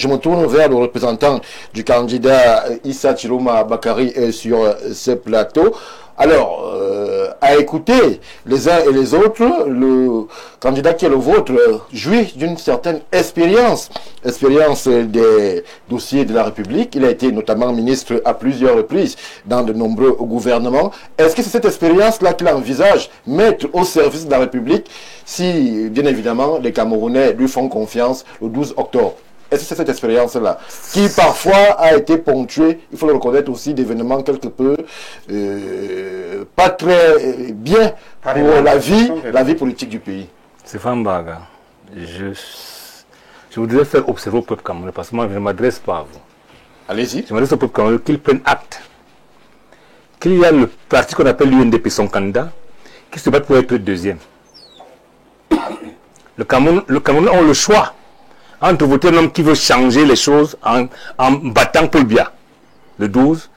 Je me tourne vers le représentant du candidat Issa Chiroma Bakari sur ce plateau. Alors, à écouter les uns et les autres, le candidat qui est le vôtre jouit d'une certaine expérience des dossiers de la République. Il a été notamment ministre à plusieurs reprises dans de nombreux gouvernements. Est-ce que c'est cette expérience-là qu'il envisage mettre au service de la République si, bien évidemment, les Camerounais lui font confiance le 12 octobre? Est-ce que c'est cette expérience-là qui parfois a été ponctuée, il faut le reconnaître aussi, d'événements quelque peu pas très bien pour la vie politique du pays? Stéphane Baga, je voudrais faire observer au peuple camerounais, parce que moi je ne m'adresse pas à vous. Allez-y. Je m'adresse au peuple camerounais qu'il prenne acte qu'il y a le parti qu'on appelle l'UNDP, son candidat, qui se bat pour être deuxième. Le Cameroun a le choix entre voter un homme qui veut changer les choses en battant Paul Biya, le 12,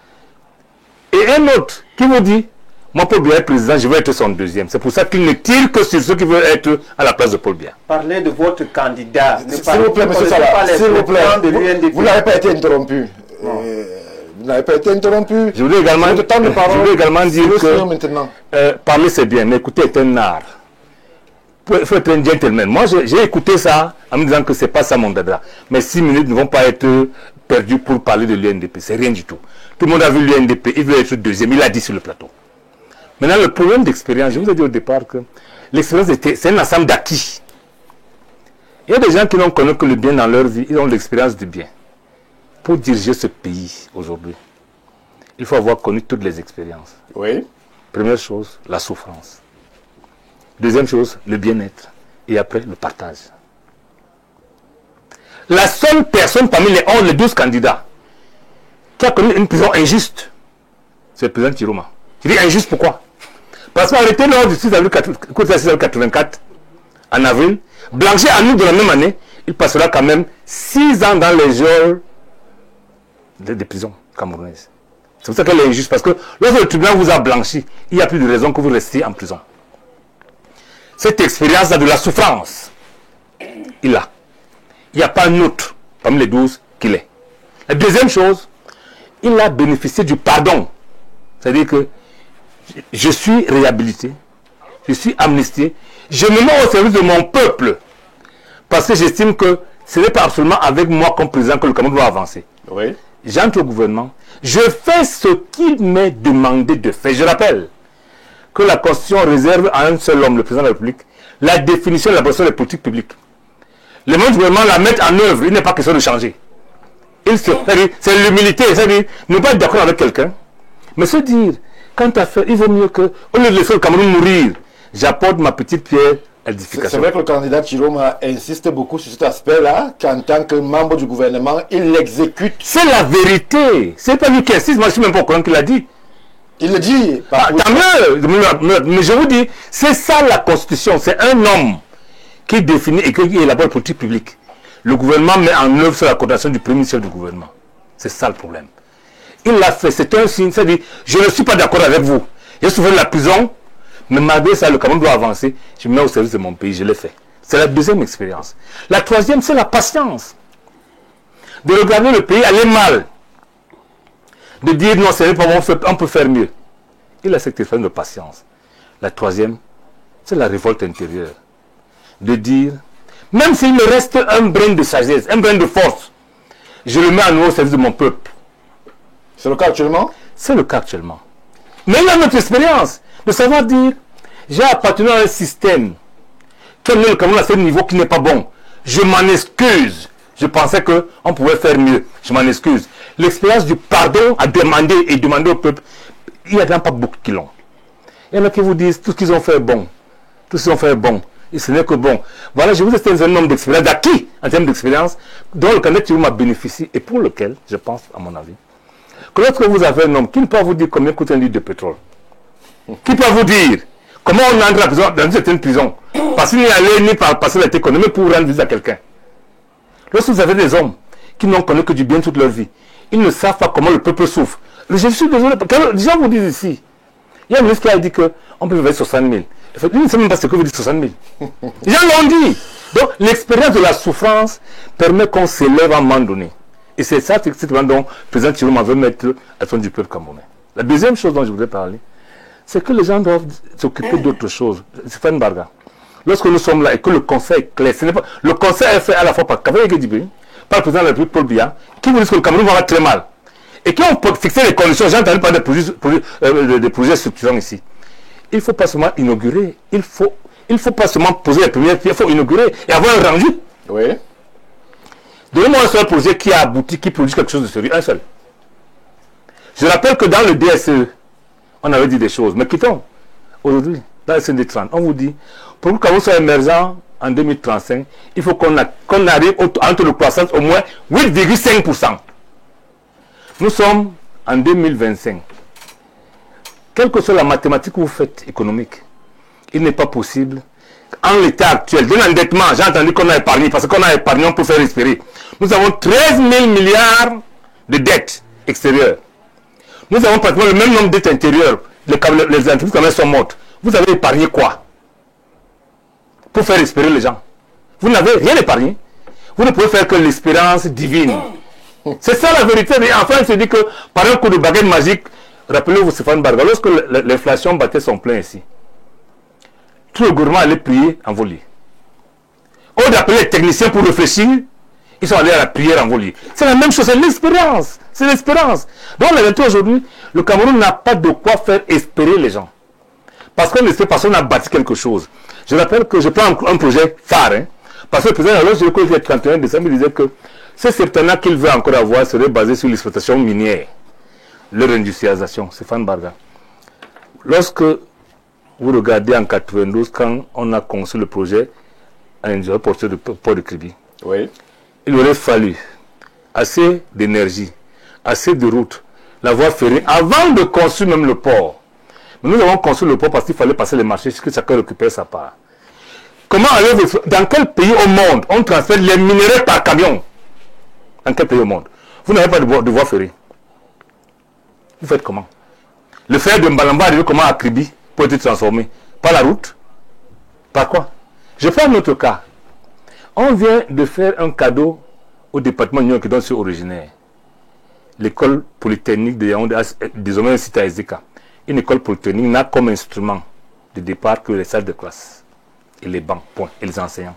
et un autre qui vous dit, moi Paul Biya est président, je veux être son deuxième. C'est pour ça qu'il ne tire que sur ceux qui veulent être à la place de Paul Biya. Parlez de votre candidat. S'il vous plaît, monsieur Salah, s'il vous plaît, vous n'avez pas été interrompu. Vous n'avez pas été interrompu. Je voulais également dire que parler c'est bien, mais écouter est un art. Il faut être un gentleman. Moi, j'ai écouté ça en me disant que ce n'est pas ça mon dada. Mais 6 minutes ne vont pas être perdues pour parler de l'UNDP. C'est rien du tout. Tout le monde a vu l'UNDP. Il veut être deuxième. Il l'a dit sur le plateau. Maintenant, le problème d'expérience, je vous ai dit au départ que l'expérience, c'est un ensemble d'acquis. Il y a des gens qui n'ont connu que le bien dans leur vie. Ils ont l'expérience du bien. Pour diriger ce pays aujourd'hui, il faut avoir connu toutes les expériences. Oui. Première chose, la souffrance. Deuxième chose, le bien-être. Et après, le partage. La seule personne parmi les 12 candidats qui a connu une prison injuste, c'est le président Chiroma. Je dis injuste pourquoi? Parce qu'en réalité, lors du 6 avril 1984, en avril, blanchi en août de la même année, il passera quand même 6 ans dans les geôles des prisons camerounaises. C'est pour ça qu'elle est injuste. Parce que lorsque le tribunal vous a blanchi, il n'y a plus de raison que vous restiez en prison. Cette expérience a de la souffrance. Il a. Il n'y a pas un autre parmi les 12 qu'il est. La deuxième chose, il a bénéficié du pardon. C'est-à-dire que je suis réhabilité, je suis amnistié, je me mets au service de mon peuple. Parce que j'estime que ce n'est pas absolument avec moi comme président que le Cameroun doit avancer. Oui. J'entre au gouvernement, je fais ce qu'il m'est demandé de faire. Je rappelle que la Constitution réserve à un seul homme, le président de la République, la définition de la position des politiques publiques. Les membres du gouvernement la mettent en œuvre, il n'est pas question de changer. C'est l'humilité, c'est-à-dire ne pas être d'accord avec quelqu'un, mais se dire, quant à faire, il vaut mieux que, au lieu de laisser le Cameroun mourir, j'apporte ma petite pierre à l'édification. C'est vrai que le candidat Chiroma insiste beaucoup sur cet aspect-là, qu'en tant que membre du gouvernement, il l'exécute. C'est la vérité. C'est pas lui qui insiste, moi je ne suis même pas au courant qu'il l'a dit. Il le dit. Tant mieux. Mais je vous dis, c'est ça la Constitution. C'est un homme qui définit et qui élabore la politique publique. Le gouvernement met en œuvre sur la coordination du premier ministre du gouvernement. C'est ça le problème. Il l'a fait. C'est un signe. C'est-à-dire, je ne suis pas d'accord avec vous. J'ai souffert de la prison, mais malgré ça, le Cameroun doit avancer. Je me mets au service de mon pays. Je l'ai fait. C'est la deuxième expérience. La troisième, c'est la patience. De regarder le pays aller mal. De dire non, c'est pas bon, on peut faire mieux. Il a cette expérience de patience. La troisième, c'est la révolte intérieure. De dire, même s'il me reste un brin de sagesse, un brin de force, je le mets à nouveau au service de mon peuple. C'est le cas actuellement? C'est le cas actuellement. Mais il a notre expérience de savoir dire, j'ai appartenu à un système qui a mis le Cameroun à ce niveau qui n'est pas bon. Je m'en excuse. Je pensais qu'on pouvait faire mieux. Je m'en excuse. L'expérience du pardon à demander et demander au peuple, il n'y en a pas beaucoup qui l'ont. Il y en a qui vous disent tout ce qu'ils ont fait bon. Tout ce qu'ils ont fait bon. Et ce n'est que bon. Voilà, je vous ai un nombre d'expériences, d'acquis en termes d'expérience, dont le candidat Chiroma bénéficie et pour lequel, je pense, à mon avis, que lorsque vous avez un homme qui ne peut pas vous dire combien coûte un litre de pétrole, qui peut vous dire comment on entre dans une certaine prison, parce qu'il n'y a allé ni par passer la tête économique pour rendre visite à quelqu'un. Lorsque vous avez des hommes qui n'ont connu que du bien toute leur vie, ils ne savent pas comment le peuple souffre. Je suis désolé, les gens vous disent ici, il y a un ministre qui a dit qu'on peut vivre 60 000. Il ne sait même pas ce que veut dire 60 000. Les gens l'ont dit. Donc l'expérience de la souffrance permet qu'on s'élève à un moment donné. Et c'est ça, c'est dont le président Tshiloma veut mettre à son du peuple camerounais. La deuxième chose dont je voudrais parler, c'est que les gens doivent s'occuper d'autre chose. C'est une barga. Lorsque nous sommes là et que le conseil est clair, le conseil est fait à la fois par Kaveh Guédibé, par le président de la République Paul Biya, qui vous dit que le Cameroun va très mal. Et qui ont fixé les conditions, j'ai entendu parler des projets structurants ici. Il ne faut pas seulement inaugurer, il faut pas seulement poser les premières pierres, il faut inaugurer et avoir un rendu. Oui. Donnez-moi un seul projet qui a abouti, qui produit quelque chose de sérieux, un seul. Je rappelle que dans le DSE, on avait dit des choses, mais quittons. Aujourd'hui, dans le SND 30, on vous dit, pour que Cameroun soit émergent en 2035, il faut qu'on arrive entre le croissance au moins 8,5%. Nous sommes en 2025. Quelle que soit la mathématique que vous faites économique, il n'est pas possible, en l'état actuel, de l'endettement, j'ai entendu qu'on a épargné, parce qu'on a épargné, on peut faire respirer. Nous avons 13 000 milliards de dettes extérieures. Nous avons pratiquement le même nombre de dettes intérieures. Les entreprises quand même sont mortes. Vous avez épargné quoi pour faire respirer les gens? Vous n'avez rien épargné. Vous ne pouvez faire que l'espérance divine. C'est ça la vérité. Et enfin, il se dit que par un coup de baguette magique, rappelez-vous Stéphane Barga, lorsque l'inflation battait son plein ici, tout le gouvernement allait prier en volie. Au lieu d'appeler les techniciens pour réfléchir, ils sont allés à la prière en volie. C'est la même chose, c'est l'espérance. C'est l'espérance. Donc la vérité aujourd'hui, le Cameroun n'a pas de quoi faire espérer les gens. Parce qu'on ne sait pas si on a bâti quelque chose. Je rappelle que je prends un projet phare. Parce que le président, alors je le le 31 décembre, il disait que ce septennat qu'il veut encore avoir serait basé sur l'exploitation minière. Leur industrialisation, Stéphane Barga. Lorsque vous regardez en 92, quand on a conçu le projet industriel porteur de port de Kribi, Oui. il aurait fallu assez d'énergie, assez de routes, la voie ferrée, avant de construire même le port. Mais nous avons construit le port parce qu'il fallait passer les marchés, que chacun récupère sa part. Comment allez-vous, dans quel pays au monde on transfère les minerais par camion? Dans quel pays au monde? Vous n'avez pas de voie ferrée. Vous faites comment? Le fer de Mbalamba arrive comment à Kribi pour être transformé? Par la route? Par quoi? Je prends notre cas. On vient de faire un cadeau au département Nyon qui donne sur originaire. L'école polytechnique de Yaoundé, désormais un site à Ezeka. Une école polytechnique n'a comme instrument de départ que les salles de classe et les bancs, point, et les enseignants.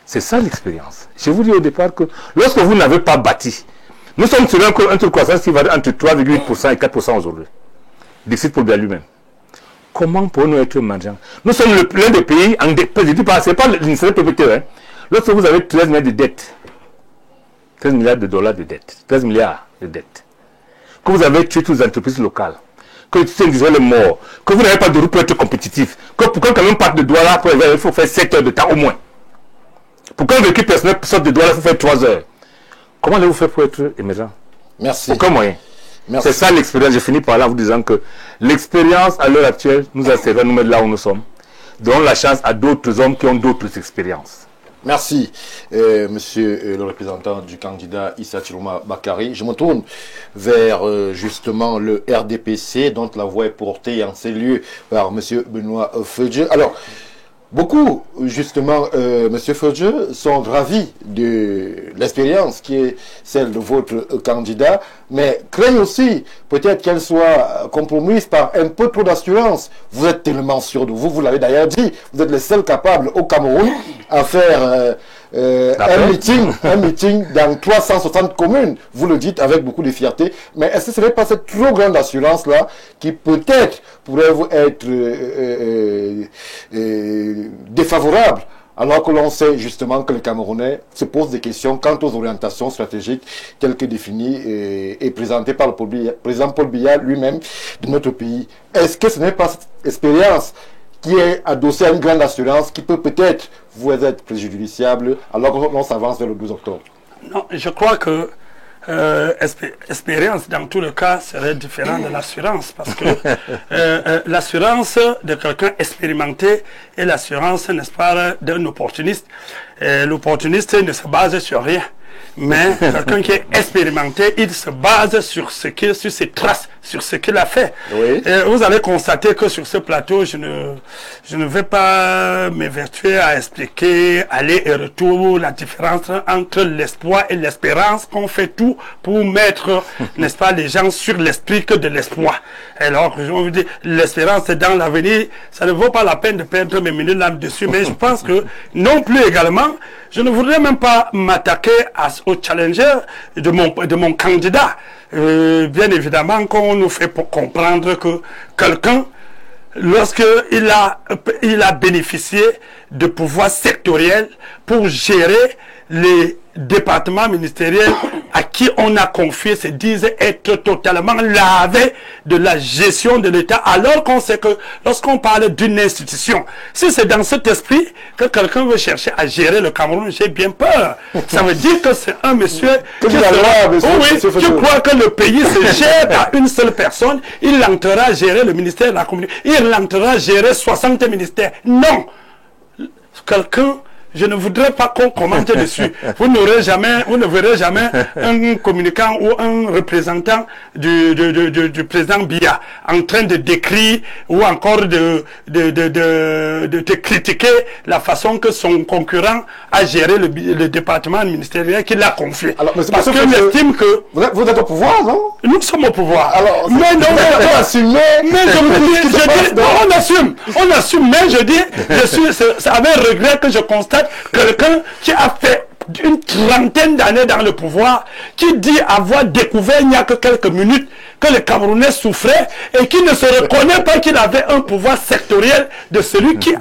C'est ça l'expérience. Je vous dis au départ que lorsque vous n'avez pas bâti, nous sommes sur un taux de croissance qui va entre 3,8% et 4% aujourd'hui. Dixit pour bien lui-même. Comment pourrons-nous être émergents? Nous sommes l'un des pays en dette. Je ne dis pas, ce n'est pas l'initiative PPT. Hein. Lorsque vous avez 13 milliards de dettes, 13 milliards de dollars de dettes, 13 milliards de dettes, que vous avez tué toutes les entreprises locales, que les industriels sont morts, que vous n'avez pas de route pour être compétitif, que pour qu'un camion parte de Douala, il faut faire 7 heures de temps au moins. Pour qu'un véhicule personnel sorte de Douala, il faut faire 3 heures. Comment allez-vous faire pour être émergent? Merci. Aucun moyen. Merci. C'est ça l'expérience. Je finis par là en vous disant que l'expérience à l'heure actuelle nous a servi à nous mettre là où nous sommes. Donnons la chance à d'autres hommes qui ont d'autres expériences. Merci, monsieur le représentant du candidat Issa Tshiloma Bakary. Je me tourne vers justement le RDPC, dont la voix est portée en ces lieux par monsieur Benoît Feudjeu. Alors, beaucoup, justement, monsieur Feudjeu, sont ravis de l'expérience qui est celle de votre candidat, mais craignent aussi peut-être qu'elle soit compromise par un peu trop d'assurance. Vous êtes tellement sûr de vous, vous l'avez d'ailleurs dit, vous êtes les seuls capables au Cameroun à faire un meeting dans 360 communes. Vous le dites avec beaucoup de fierté, mais est-ce que ce n'est pas cette trop grande assurance-là qui peut-être pourrait vous être défavorable, alors que l'on sait justement que les Camerounais se posent des questions quant aux orientations stratégiques telles que définies et présentées par le président Paul Biya lui-même de notre pays? Est-ce que ce n'est pas cette expérience qui est adossée à une grande assurance qui peut peut-être vous être préjudiciable alors qu'on s'avance vers le 12 octobre? Non, je crois que expérience dans tous les cas serait différente de l'assurance parce que l'assurance de quelqu'un expérimenté est l'assurance, n'est-ce pas, d'un opportuniste. L'opportuniste ne se base sur rien. Mais quelqu'un qui est expérimenté, il se base sur ses traces, sur ce qu'il a fait. Oui. Et vous allez constater que sur ce plateau, je ne vais pas m'évertuer à expliquer aller et retour, la différence entre l'espoir et l'espérance, qu'on fait tout pour mettre, n'est-ce pas, les gens sur l'esprit que de l'espoir. Alors, je vous dis, l'espérance c'est dans l'avenir, ça ne vaut pas la peine de perdre mes minutes là-dessus, mais je pense que non plus également, je ne voudrais même pas m'attaquer au challenger de mon candidat. Bien évidemment qu'on nous fait pour comprendre que quelqu'un, lorsqu'il a bénéficié de pouvoirs sectoriels pour gérer les départements ministériels à qui on a confié se disent être totalement lavés de la gestion de l'État, alors qu'on sait que lorsqu'on parle d'une institution, si c'est dans cet esprit que quelqu'un veut chercher à gérer le Cameroun, j'ai bien peur. Ça veut dire que c'est un monsieur qui croit que le pays se gère par une seule personne, il entrera gérer le ministère de la communauté, il entrera gérer 60 ministères. Non! Quelqu'un, je ne voudrais pas qu'on commente dessus. Vous ne verrez jamais un communicant ou un représentant du président Biya en train de décrire ou encore de critiquer la façon que son concurrent a géré le département ministériel qu'il a confié. Alors, parce que j'estime que... Vous êtes au pouvoir, non? Nous sommes au pouvoir. Alors, mais non, on assume, mais je dis, c'est avec regret que je constate quelqu'un qui a fait une trentaine d'années dans le pouvoir, qui dit avoir découvert il n'y a que quelques minutes que les Camerounais souffraient et qui ne se reconnaît pas qu'il avait un pouvoir sectoriel de celui qui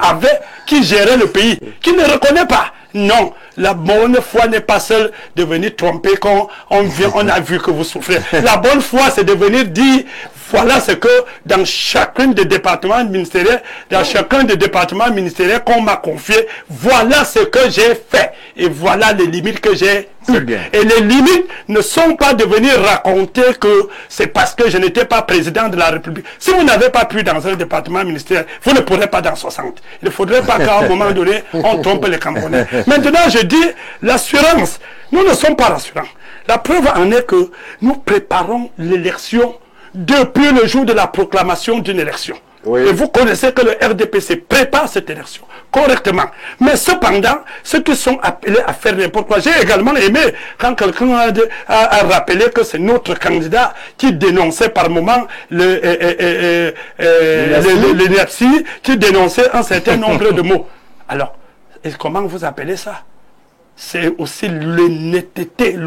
gérait le pays, qui ne reconnaît pas. Non, la bonne foi n'est pas seule de venir tromper quand on a vu que vous souffrez. La bonne foi, c'est de venir dire, voilà ce que dans chacun des départements ministériels, qu'on m'a confié, voilà ce que j'ai fait. Et voilà les limites que j'ai eues. Et les limites ne sont pas de venir raconter que c'est parce que je n'étais pas président de la République. Si vous n'avez pas pu dans un département ministériel, vous ne pourrez pas dans 60. Il ne faudrait pas qu'à un moment donné, on trompe les Camerounais. Maintenant, je dis, l'assurance, nous ne sommes pas rassurants. La preuve en est que nous préparons l'élection depuis le jour de la proclamation d'une élection. Oui. Et vous connaissez que le RDPC prépare cette élection correctement. Mais cependant, ceux qui sont appelés à faire n'importe quoi, j'ai également aimé quand quelqu'un a rappelé que c'est notre candidat qui dénonçait par moment le NAPSI, qui dénonçait un certain nombre de mots. Alors, et comment vous appelez ça? C'est aussi l'honnêteté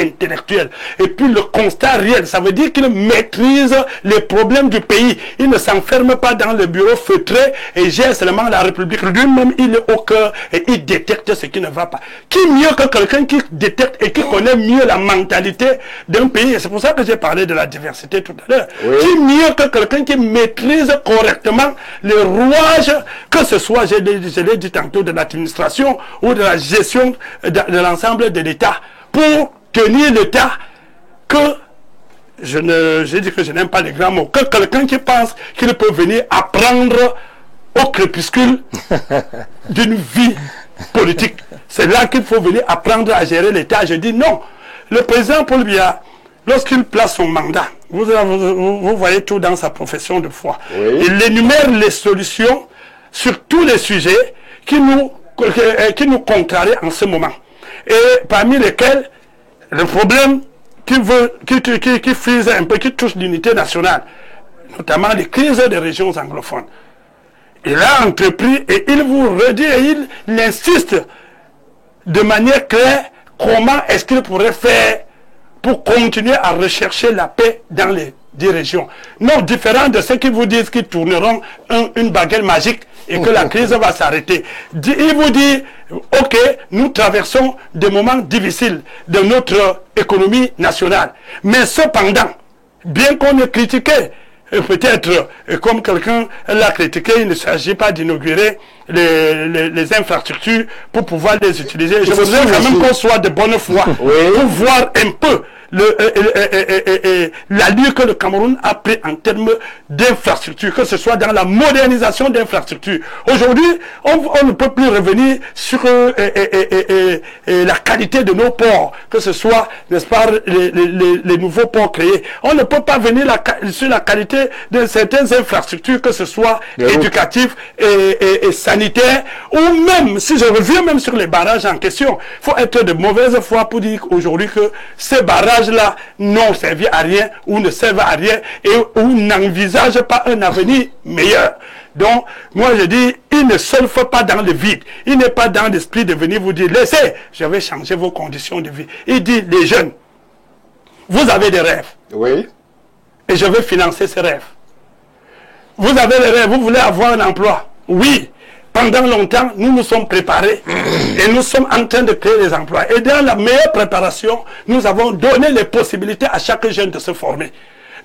intellectuelle. Et puis le constat réel, ça veut dire qu'il maîtrise les problèmes du pays. Il ne s'enferme pas dans le bureau feutré et gère seulement la République. Lui-même, il est au cœur et il détecte ce qui ne va pas. Qui mieux que quelqu'un qui détecte et qui connaît mieux la mentalité d'un pays? Et c'est pour ça que j'ai parlé de la diversité tout à l'heure. Oui. Qui mieux que quelqu'un qui maîtrise correctement les rouages, que ce soit, je l'ai dit tantôt, de l'administration ou de la gestion de l'ensemble de l'État, pour tenir l'État, que j'ai dit que je n'aime pas les grands mots, que quelqu'un qui pense qu'il peut venir apprendre au crépuscule d'une vie politique. C'est là qu'il faut venir apprendre à gérer l'État. Je dis non. Le président Paul Biya, lorsqu'il place son mandat, vous voyez tout dans sa profession de foi. Oui. Il énumère les solutions sur tous les sujets qui nous contrarie en ce moment. Et parmi lesquels, le problème qui frise un peu, qui touche l'unité nationale, notamment les crises des régions anglophones. Il a entrepris et il vous redit et il insiste de manière claire comment est-ce qu'il pourrait faire pour continuer à rechercher la paix dans les 10 régions. Non, différent de ceux qui vous disent qu'ils tourneront une baguette magique et que la crise va s'arrêter. Il vous dit, ok, nous traversons des moments difficiles de notre économie nationale. Mais cependant, bien qu'on ait critiqué, peut-être, comme quelqu'un l'a critiqué, il ne s'agit pas d'inaugurer les infrastructures pour pouvoir les utiliser. Je voudrais quand même qu'on soit de bonne foi pour voir un peu l'allure que le Cameroun a pris en termes d'infrastructures, que ce soit dans la modernisation d'infrastructures. Aujourd'hui, on ne peut plus revenir sur la qualité de nos ports, que ce soit, n'est-ce pas, les nouveaux ports créés. On ne peut pas venir sur la qualité de certaines infrastructures, que ce soit éducatives et sanitaires, ou même, si je reviens même sur les barrages en question, il faut être de mauvaise foi pour dire aujourd'hui que ces barrages-là n'ont servi à rien ou ne servent à rien ou n'envisagent pas un avenir meilleur. Donc, moi je dis, il ne surfe pas dans le vide. Il n'est pas dans l'esprit de venir vous dire, laissez, je vais changer vos conditions de vie. Il dit, les jeunes, vous avez des rêves. Oui. Et je vais financer ces rêves. Vous avez des rêves, vous voulez avoir un emploi. Oui. Pendant longtemps, nous nous sommes préparés et nous sommes en train de créer des emplois. Et dans la meilleure préparation, nous avons donné les possibilités à chaque jeune de se former.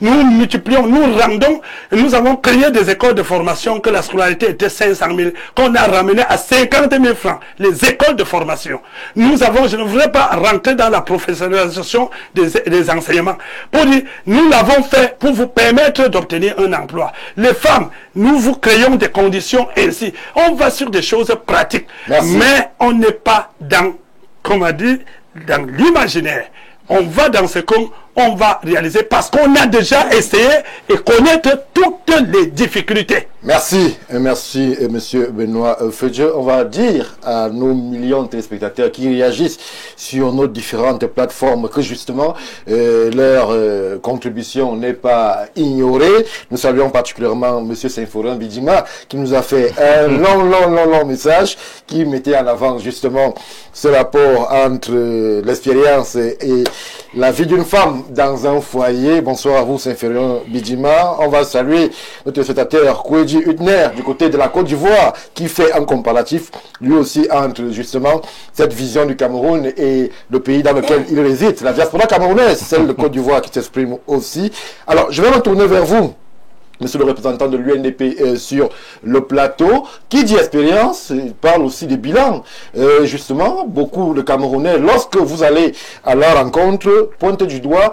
Nous multiplions, nous rendons, nous avons créé des écoles de formation que la scolarité était 500 000, qu'on a ramené à 50 000 francs, les écoles de formation. Nous avons, je ne voudrais pas rentrer dans la professionnalisation des enseignements, pour dire, nous l'avons fait pour vous permettre d'obtenir un emploi. Les femmes, nous vous créons des conditions ainsi. On va sur des choses pratiques, mais on n'est pas dans, comme on dit, dans l'imaginaire. On va dans ce qu'on va réaliser parce qu'on a déjà essayé et connaître toutes les difficultés. Merci, merci Monsieur Benoît Fedje. On va dire à nos millions de téléspectateurs qui réagissent sur nos différentes plateformes que justement leur contribution n'est pas ignorée. Nous saluons particulièrement Monsieur Symphorien Bidjima qui nous a fait un long message qui mettait en avant justement ce rapport entre l'expérience et la vie d'une femme dans un foyer. Bonsoir à vous Symphorien Bidjima. On va saluer notre téléspectateur Kouedji Hüttner du côté de la Côte d'Ivoire qui fait un comparatif lui aussi entre justement cette vision du Cameroun et le pays dans lequel il réside, la diaspora camerounaise, celle de Côte d'Ivoire qui s'exprime aussi. Alors je vais me tourner vers vous, Monsieur le représentant de l'UNDP sur le plateau, qui dit expérience, parle aussi des bilans. Justement, beaucoup de Camerounais, lorsque vous allez à leur rencontre, pointent du doigt,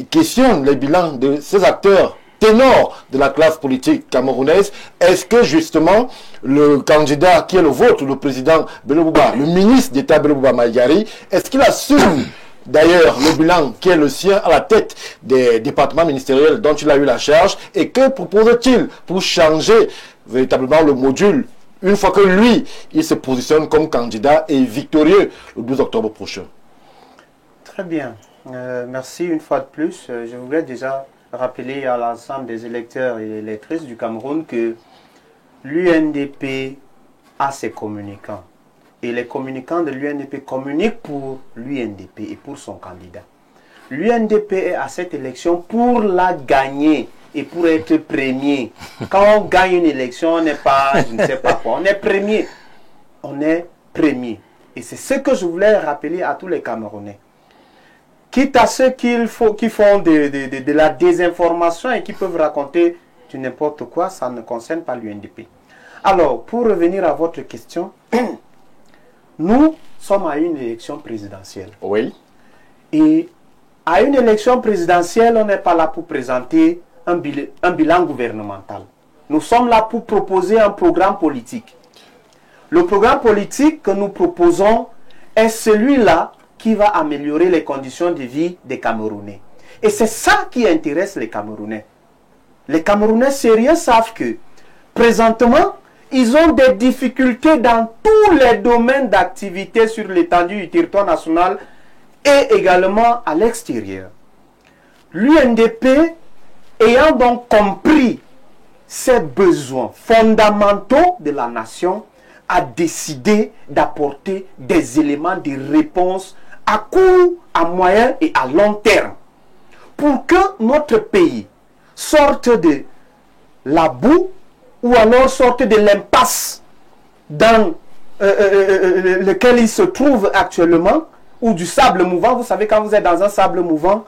questionnent les bilans de ces acteurs ténor de la classe politique camerounaise. Est-ce que justement le candidat qui est le vôtre, le président Belobouba, le ministre d'État Belobouba Maïgari, est-ce qu'il assume d'ailleurs le bilan qui est le sien à la tête des départements ministériels dont il a eu la charge, et que propose-t-il pour changer véritablement le module une fois que lui, il se positionne comme candidat et victorieux le 12 octobre prochain? Très bien. Merci une fois de plus. Je voudrais déjà rappeler à l'ensemble des électeurs et électrices du Cameroun que l'UNDP a ses communicants. Et les communicants de l'UNDP communiquent pour l'UNDP et pour son candidat. L'UNDP est à cette élection pour la gagner et pour être premier. Quand on gagne une élection, on n'est pas, je ne sais pas quoi, on est premier. On est premier. Et c'est ce que je voulais rappeler à tous les Camerounais. Quitte à ceux qui font de la désinformation et qui peuvent raconter du n'importe quoi, ça ne concerne pas l'UNDP. Alors, pour revenir à votre question, nous sommes à une élection présidentielle. Oui. Et à une élection présidentielle, on n'est pas là pour présenter un bilan gouvernemental. Nous sommes là pour proposer un programme politique. Le programme politique que nous proposons est celui-là qui va améliorer les conditions de vie des Camerounais. Et c'est ça qui intéresse les Camerounais. Les Camerounais sérieux savent que, présentement, ils ont des difficultés dans tous les domaines d'activité sur l'étendue du territoire national et également à l'extérieur. L'UNDP, ayant donc compris ces besoins fondamentaux de la nation, a décidé d'apporter des éléments de réponse à court, à moyen et à long terme pour que notre pays sorte de la boue ou alors sorte de l'impasse dans lequel il se trouve actuellement, ou du sable mouvant. Vous savez, quand vous êtes dans un sable mouvant,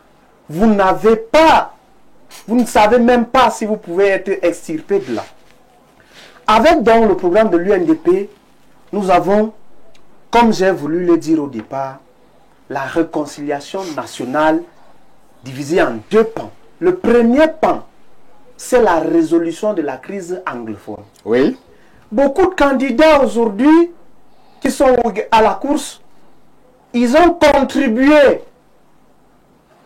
vous ne savez même pas si vous pouvez être extirpé de là. Avec donc le programme de l'UNDP, nous avons, comme j'ai voulu le dire au départ, la réconciliation nationale divisé en deux pans. Le premier pan, c'est la résolution de la crise anglophone. Oui. Beaucoup de candidats aujourd'hui qui sont à la course, ils ont contribué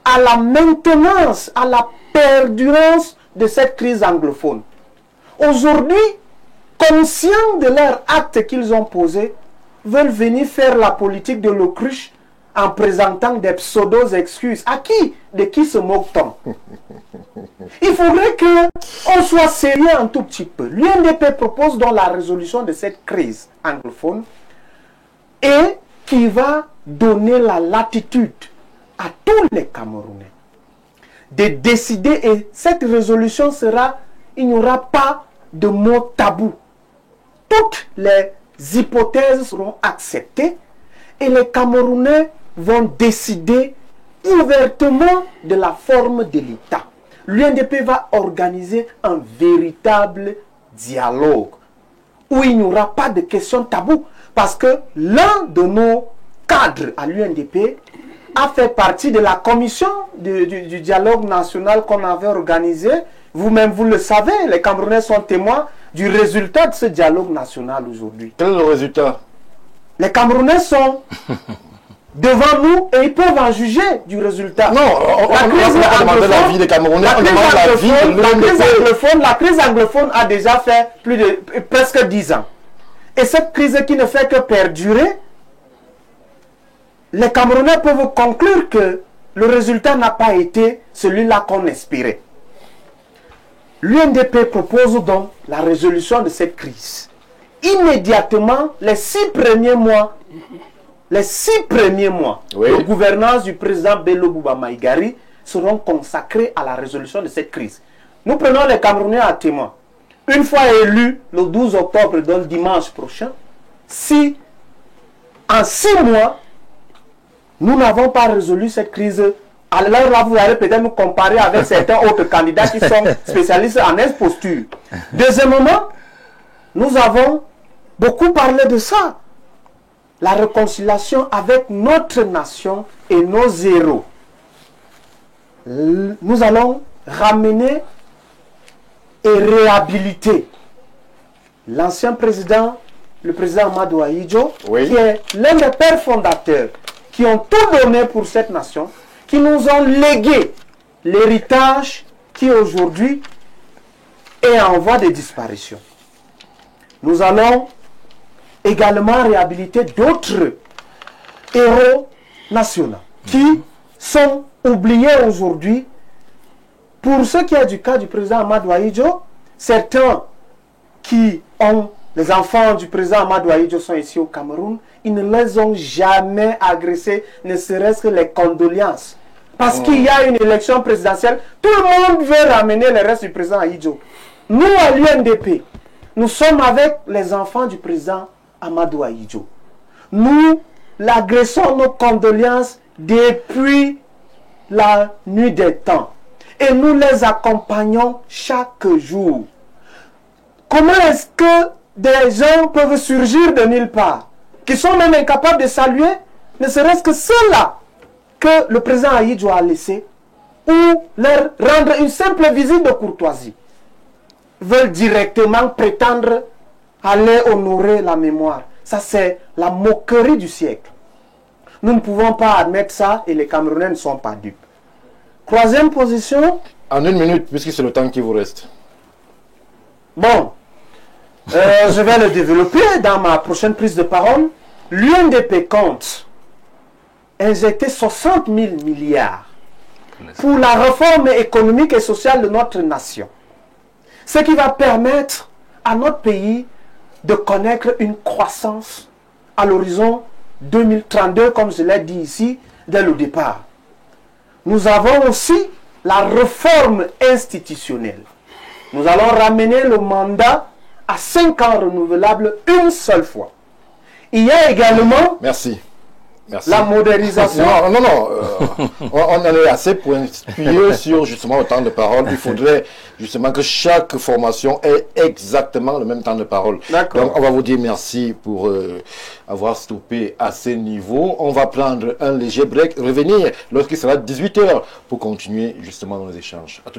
à la maintenance, à la perdurance de cette crise anglophone. Aujourd'hui, conscients de leurs actes qu'ils ont posés, veulent venir faire la politique de l'autruche en présentant des pseudo-excuses. À qui? De qui se moque-t-on? Il faudrait qu'on soit sérieux un tout petit peu. L'UNDP propose donc la résolution de cette crise anglophone et qui va donner la latitude à tous les Camerounais de décider, et cette résolution sera, il n'y aura pas de mot tabou. Toutes les hypothèses seront acceptées et les Camerounais vont décider ouvertement de la forme de l'État. L'UNDP va organiser un véritable dialogue où il n'y aura pas de questions tabou parce que l'un de nos cadres à l'UNDP a fait partie de la commission du dialogue national qu'on avait organisé. Vous-même, vous le savez, les Camerounais sont témoins du résultat de ce dialogue national aujourd'hui. Quel est le résultat? Les Camerounais sont devant nous et ils peuvent en juger du résultat. Non, on demande la vie des Camerounais, on demande la vie de la crise anglophone a déjà fait presque 10 ans. Et cette crise qui ne fait que perdurer, les Camerounais peuvent conclure que le résultat n'a pas été celui-là qu'on espérait. L'UNDP propose donc la résolution de cette crise. Immédiatement, les 6 premiers mois, oui, de gouvernance du président Bello Bouba Maïgari seront consacrés à la résolution de cette crise. Nous prenons les Camerounais à témoin. Une fois élus le 12 octobre, donc dimanche prochain, si en 6 mois, nous n'avons pas résolu cette crise, alors là, vous allez peut-être nous comparer avec certains autres candidats qui sont spécialistes en imposture. Deuxièmement, nous avons beaucoup parlé de ça. La réconciliation avec notre nation et nos héros. Nous allons ramener et réhabiliter l'ancien président, le président Amadou Ahidjo, oui, qui est l'un des pères fondateurs, qui ont tout donné pour cette nation, qui nous ont légué l'héritage qui aujourd'hui est en voie de disparition. Nous allons également réhabiliter d'autres héros nationaux qui sont oubliés aujourd'hui. Pour ce qui est du cas du président Amadou Ahidjo, certains qui ont les enfants du président Amadou Ahidjo sont ici au Cameroun, ils ne les ont jamais agressés, ne serait-ce que les condoléances. Parce qu'il y a une élection présidentielle, tout le monde veut ramener le reste du président Ahidjo. Nous, à l'UNDP, nous sommes avec les enfants du président Amadou Ahidjo. Nous l'agressons nos condoléances depuis la nuit des temps. Et nous les accompagnons chaque jour. Comment est-ce que des gens peuvent surgir de nulle part, qui sont même incapables de saluer, ne serait-ce que ceux-là que le président Ahidjo a laissé, ou leur rendre une simple visite de courtoisie, veulent directement prétendre aller honorer la mémoire. Ça, c'est la moquerie du siècle. Nous ne pouvons pas admettre ça et les Camerounais ne sont pas dupes. Troisième position. En 1 minute, puisque c'est le temps qui vous reste. Bon, je vais le développer dans ma prochaine prise de parole. L'UNDP compte injecter 60 000 milliards pour la réforme économique et sociale de notre nation. Ce qui va permettre à notre pays de connaître une croissance à l'horizon 2032, comme je l'ai dit ici dès le départ. Nous avons aussi la réforme institutionnelle. Nous allons ramener le mandat à 5 ans renouvelable une seule fois. Il y a également Merci. Merci. La modernisation. Non. On en est assez pointilleux sur justement le temps de parole. Il faudrait justement que chaque formation ait exactement le même temps de parole. D'accord. Donc on va vous dire merci pour avoir stoppé à ce niveau. On va prendre un léger break, revenir lorsqu'il sera 18 h pour continuer justement nos échanges. À tout